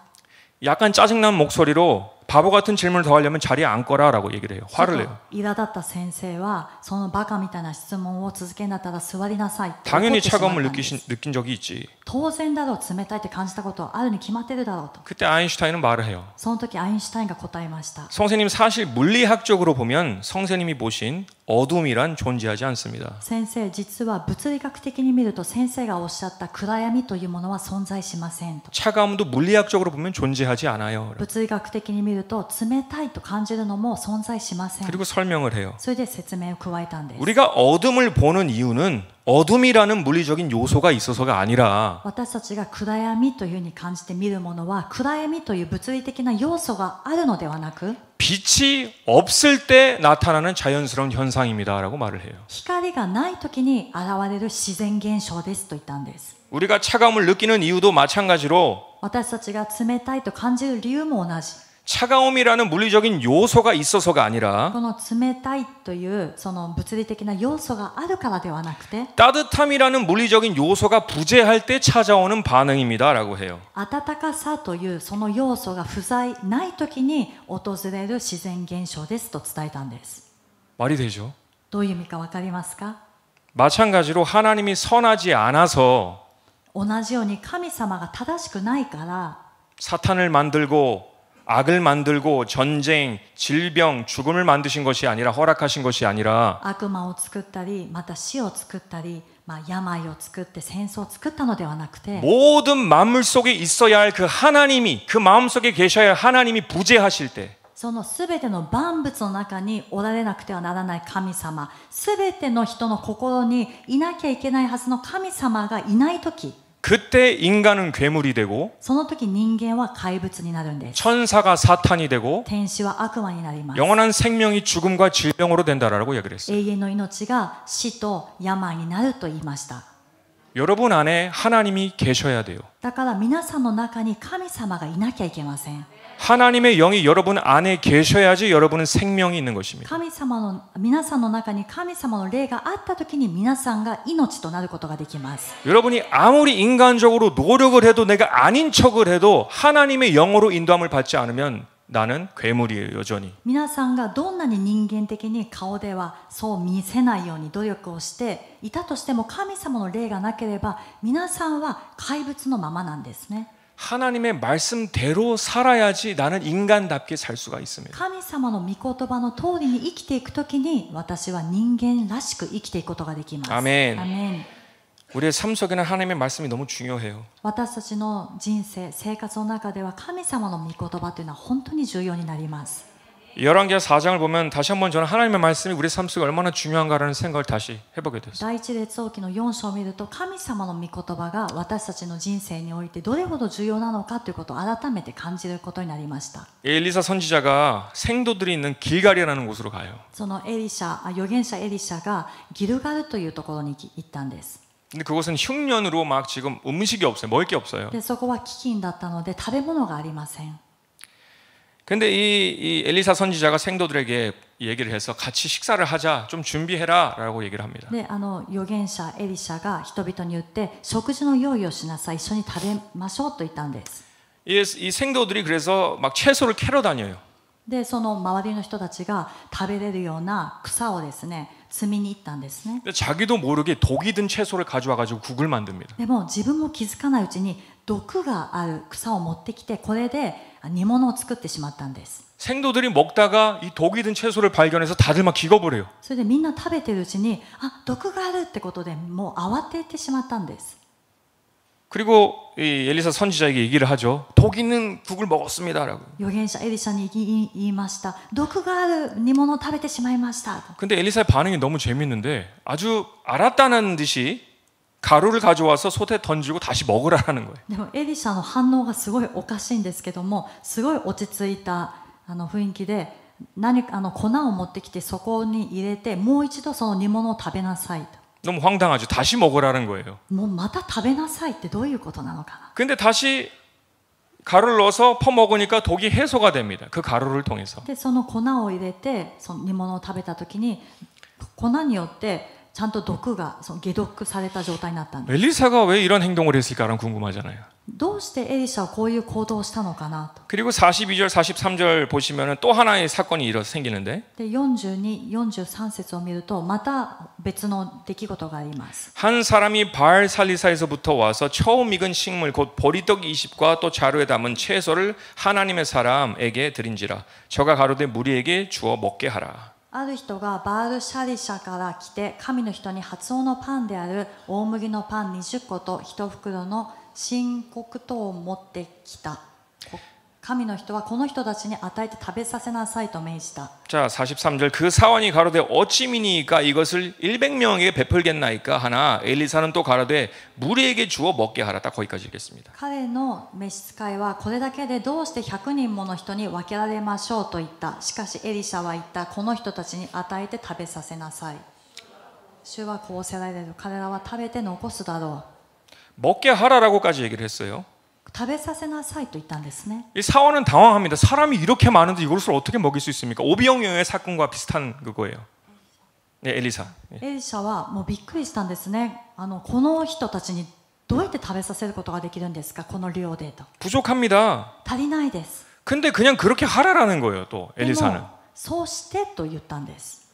약간 짜증난 목소리로 바보 같은 질문을 더 하려면 자리에 앉거라라고 얘기를 해요. 화를 내요. 苛立った先生はそのバカみたいな質問を続けんだったら座りなさいって怒 당연히 ってしまったん 차가움을 です。 느낀 적이 있지. 当然だろう、冷たいって感じたことあるに決まってるだろうと。 그때 아인슈타인은 말을 해요. その時アインシュタインが答えました。 성세님 사실 물리학적으로 보면 성세님이 보신 어둠이란 존재하지 않습니다. 先生、実は物理学的に見ると先生がおっしゃった暗闇というものは存在しませんと。 차가움도 물리학적으로 보면 존재하지 않아요. 物理学的に見ると冷たいと感じるのも存在しません。 그리고 설명을 해요. それで説明を加えたんです。 우리가 어둠을 보는 이유는 어둠이라는 물리적인 요소가 있어서가 아니라 私たちが暗闇というふうに感じて見るものは暗闇という物理的な要素があるのではなく、 빛이 없을 때 나타나는 자연스러운 현상입니다라고 말을 해요. 光がない時に現れる自然現象ですと言ったんです。 우리가 차가움을 느끼는 이유도 마찬가지로 私たちが冷たいと感じる理由も同じ。 차가움이라는 물리적인 요소가 있어서가 아니라 この冷たいというその物理的な要素があるからではなくて、 따뜻함이라는 물리적인 요소가 부재할 때 찾아오는 반응입니다라고 해요. 暖かさというその要素が不在ない時に訪れる自然現象ですと伝えたんです。 말이 되죠? どういう意味か分かりますか？ 마찬가지로 하나님이 선하지 않아서 同じように神様が正しくないから 사탄을 만들고 악을 만들고 전쟁, 질병, 죽음을 만드신 것이 아니라 허락하신 것이 아니라 悪魔を作ったり、また死を作ったり、病を作って戦争を作ったのではなくて、 모든 만물 속에 있어야 할 그 하나님이 그 마음속에 계셔야 할 하나님이 부재하실 때 そのすべての万物の中におられなくてはならない神様、すべての人の心にいなきゃいけないはずの神様がいないとき、 그때 인간은 괴물이 되고 その時人間は怪物になるんです。 천사가 사탄이 되고 天使は悪魔になります。 영원한 생명이 죽음과 질병으로 된다라고 얘기를 했어요. 永遠の命が死と病になると言いました。 여러분 안에 하나님이 계셔야 돼요. だから皆さんの中に神様がいなきゃいけません。 하나님의 영이 여러분 안에 계셔야지 여러분은 생명이 있는 것입니다. 神様の皆さんの中に神様の霊があった時に皆さんが命となることができます。 여러분이 아무리 인간적으로 노력을 해도 내가 아닌 척을 해도 하나님의 영으로 인도함을 받지 않으면 나는 괴물이에요, 여전히. 皆さんがどんなに人間的に顔ではそう見せないように努力をしていたとしても神様の霊がなければ皆さんは怪物のままなんですね。 하나님의 말씀대로 살아야지 나는 인간답게 살 수가 있습니다. 神様の御言葉の通りに生きていくときに私は人間らしく生きていくことができます。 아멘. アメン。 우리의 삶 속에는 하나님의 말씀이 너무 중요해요. 私たちの人生、生活の中では神様の御言葉というのは本当に重要になります。 열왕기하 4장을 보면 다시 한번 저는 하나님의 말씀이 우리 삶 속에 얼마나 중요한가라는 생각을 다시 해보게 됐어요. 第一列王記の4章を見ると神様の御言葉が私たちの人生においてどれほど重要なのかということを改めて感じることになりました。 엘리사 선지자가 생도들이 있는 길갈이라는 곳으로 가요. その預言者エリシャがギルガルというところに行ったんです。 근데 그곳은 흉년으로 막 지금 음식이 없어요. 먹을 게 없어요. でそこは飢饉だったので食べ物がありません。 근데 이 엘리사 선지자가 생도들에게 얘기를 해서 같이 식사를 하자, 좀 준비해라라고 얘기를 합니다. で預言者エリシャが人々に言って食事の用意をしなさい、一緒に食べましょうと言ったんです。 이 생도들이 그래서 막 채소를 캐러 다녀요. でその周りの人たちが食べれるような草をですね摘みに行ったんですね。 근데 자기도 모르게 독이 든 채소를 가져와 가지고 국을 만듭니다. でも自分も気づかないうちに毒がある草を持ってきて、これで煮物を作ってしまったんです。 생도들이 먹다가 이 독이 든 채소를 발견해서 다들 막 기겁을 해요. それでみんな食べてるうちに毒があるってことでもう慌ててしまったんです。 그리고 이 엘리사 선지자에게 얘기를 하죠. 독 있는 국을 먹었습니다라고. 預言者エリシャに言いました。毒がある煮物を食べてしまいました。 근데 엘리사의 반응이 너무 재밌는데 아주 알았다는 듯이 가루를 가져와서 솥에 던지고 다시 먹으라는 거예요. でもエリシャの反応がすごいおかしいんですけども、すごい落ち着いた雰囲気で粉を持ってきてそこに入れて、もう一度その煮物を食べなさいと。 너무 황당하죠. 다시 먹으라는 거예요. もうまた食べなさいってどういうことなのかな。 근데 다시 가루를 넣어서 퍼먹으니까 독이 해소가 됩니다. 그 가루를 통해서. でその粉を入れてその煮物を食べた時に粉によってちゃんと毒が解毒された状態になったんです。 엘리사가 왜 이런 행동을 했을까라는 궁금하잖아요. どうしてエリシャはこういう行動をしたのかなと。 그리고 42절, 43절 보시면은 또 하나의 사건이 생기는데 で42、43節を見るとまた別の出来事があります。 한 사람이 바알 살리사에서부터 와서 처음 익은 식물 곧 보리떡 20과 또 자루에 담은 채소를 하나님의 사람에게 드린지라 저가 가로되 무리에게 주어 먹게 하라. ある人がバールシャリシャから来て神の人に発音のパンである大麦のパン20個と1袋の新黒糖を持ってきた。神の人はこの人たちに与えて食べさせなさいと命じた。 자 43절 그 사원이 가로되 어찌미니까 이것을 100명에게 베풀겠나이까 하나 엘리사는 또 가로되 무리에게 주어 먹게 하라. 딱 거기까지 읽겠습니다. 彼の召使いはこれだけでどうして100人もの人に分けられましょうと言った。しかしエリシャは言った。この人たちに与えて食べさせなさい。主はこうせられる。彼らは食べて残すだろう。 먹게 하라라고까지 얘기를 했어요. 食べさせなさいと言ったんですね。 이 사원은 당황합니다. 사람이 이렇게 많은데 이것을 어떻게 먹일 수 있습니까? 오병이어의 사건과 비슷한 그거예요. 네, 엘리사. エリシャはもうびっくりしたんですね。この人たちにどうやって食べさせることができるんですか、この量でと。 부족합니다. 足りないです。 근데 그냥 그렇게 하라라는 거예요. 또 で 엘리사는. もそうしてと言ったんです。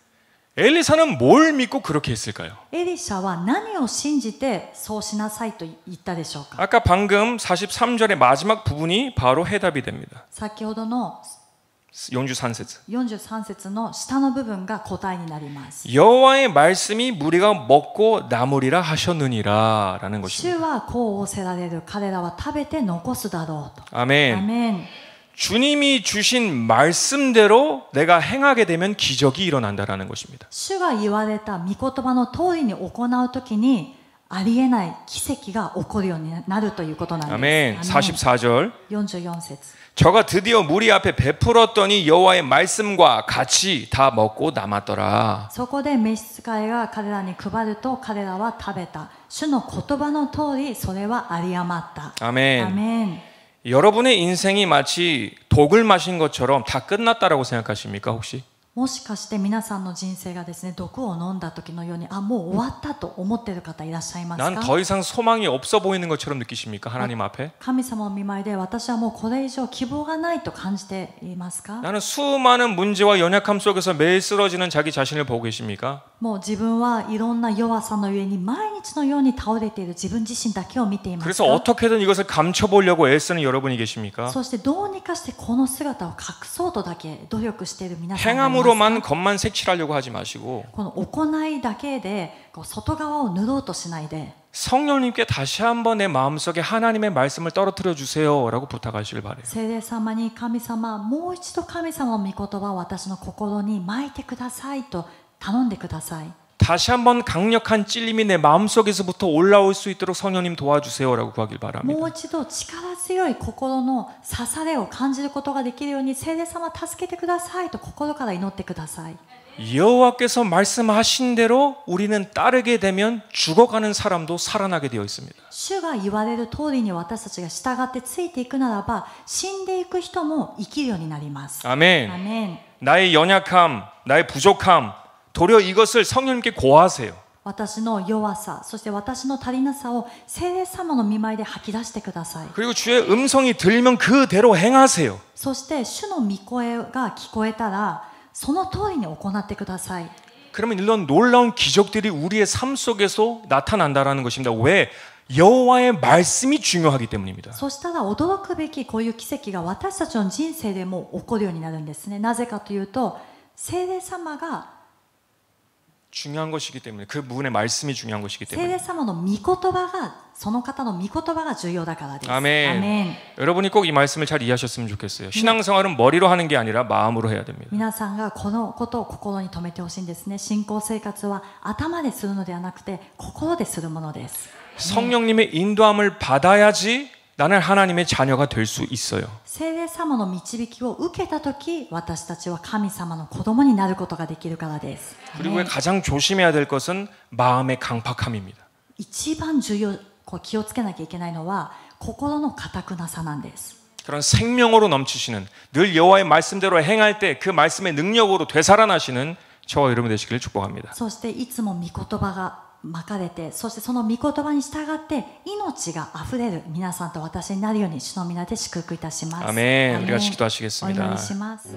엘리사는 뭘 믿고 그렇게 했을까요? エリシャは何を信じてそうしなさいと言ったでしょうか。 아까 방금 43절의 마지막 부분이 바로 해답이 됩니다. 先ほどの 43節. 43節の下の部分が答えになります。 여호와의 말씀이 무리가 먹고 남으리라 하셨느니라라는 主 것입니다. はこう仰せられる。彼らは食べて残すだろうと。 아멘. アメン。 주님이 주신 말씀대로 내가 행하게 되면 기적이 일어난다라는 것입니다. 主が言われた御言葉の通りに行うときにありえない奇跡が起こるようになるということなんです。 아멘. アメン。 44절. 44節。 저가 드디어 무리 앞에 베풀었더니 여호와의 말씀과 같이 다 먹고 남았더라. そこで召使いが彼らに配ると彼らは食べた。主の言葉の通りそれは有り余った。 아멘. アメン。 여러분의 인생이 마치 독을 마신 것처럼 다 끝났다라고 생각하십니까 혹시? もしかして皆さんの人生がですね、毒を飲んだ時のようにもう終わったと思っている方いらっしゃいますか？ 난 더 이상 소망이 없어 보이는 것처럼 느끼십니까? 하나님 앞에? 神様の御前で私はもうこれ以上希望がないと感じていますか？ 나는 수많은 문제와 연약함 속에서 매일 쓰러지는 자기 자신을 보고 계십니까? もう自分はいろんな弱さの上に毎日のように倒れている自分自身だけを見ています 그래서 か？ 어떻게든 이것을 감춰보려고 애쓰는 여러분이 계십니까? そしてどうにかしてこの姿を隠そうとだけ努力している皆さんがいますか？ 행함으로만 겉만 색칠하려고 하지 마시고 この行いだけで外側を塗ろうとしないで 성령님께 다시 한번 내 마음속에 하나님의 말씀을 떨어뜨려 주세요라고 부탁하시길 바래요. 聖霊様に神様もう一度神様の御言葉を私の心に撒いてくださいと頼んでください。 다시 한번 강력한 찔림이 내 마음속에서부터 올라올 수 있도록 성령님 도와주세요라고 구하길 も 바랍니다. う一度力強い心の刺されを感じることができるように聖霊様助けてくださいと心から祈ってください。 여호와께서 말씀하신 대로 우리는 따르게 되면 죽어가는 사람도 살아나게 되어 있습니다. 主が言われる通りに私たちが従ってついていくならば死んでいく人も生きるようになります。 아멘. アメン。 나의 연약함, 나의 부족함, 도리어 이것을 성령님께 고하세요. 私の弱さ、そして私の足りなさを聖霊様の御前で吐き出してください。 그리고 주의 음성이 들리면 그대로 행하세요. そして主の御声が聞こえたらその通りに行ってください。 그러면 이런 놀라운 기적들이 우리의 삶 속에서 나타난다라는 것입니다. 왜? 여호와의 말씀이 중요하기 때문입니다. そしたら驚くべきこういう奇跡が私たちの人生でも起こるようになるんですね。なぜかというと聖霊様が 중요한 것이기 때문에 그 부분의 말씀이 중요한 것이기 聖 때문에. 霊様の御言葉がその方の御言葉が重要だからです。 아멘. アメン。 여러분이 꼭 이 말씀을 잘 이해하셨으면 좋겠어요. 신앙생활은 머리로 하는 게 아니라 마음으로 해야 됩니다. 皆さんがこのことを心に留めてほしいんですね。信仰生活は頭でするのではなくて心でするものです。 성령님의 인도함을 받아야지 나는 하나님의 자녀가 될 수 있어요. 聖霊様の導きを受けたとき、私たちは神様の子供になることができるからです。 그리고 가장 조심해야 될 것은 마음의 강팍함입니다. 一番重要、気をつけなきゃいけないのは心の堅くなさなんです。 그런 생명으로 넘치시는 늘 여호와의 말씀대로 행할 때 그 말씀의 능력으로 되살아나시는 저와 여러분 되시기를 축복합니다. そしていつも御言葉がまかれて、そしてその御言葉に従って命があふれる皆さんと私になるように主の皆で祝福いたします。 아멘. アメン。 우리가 お 기도하시겠습니다. 祈りします。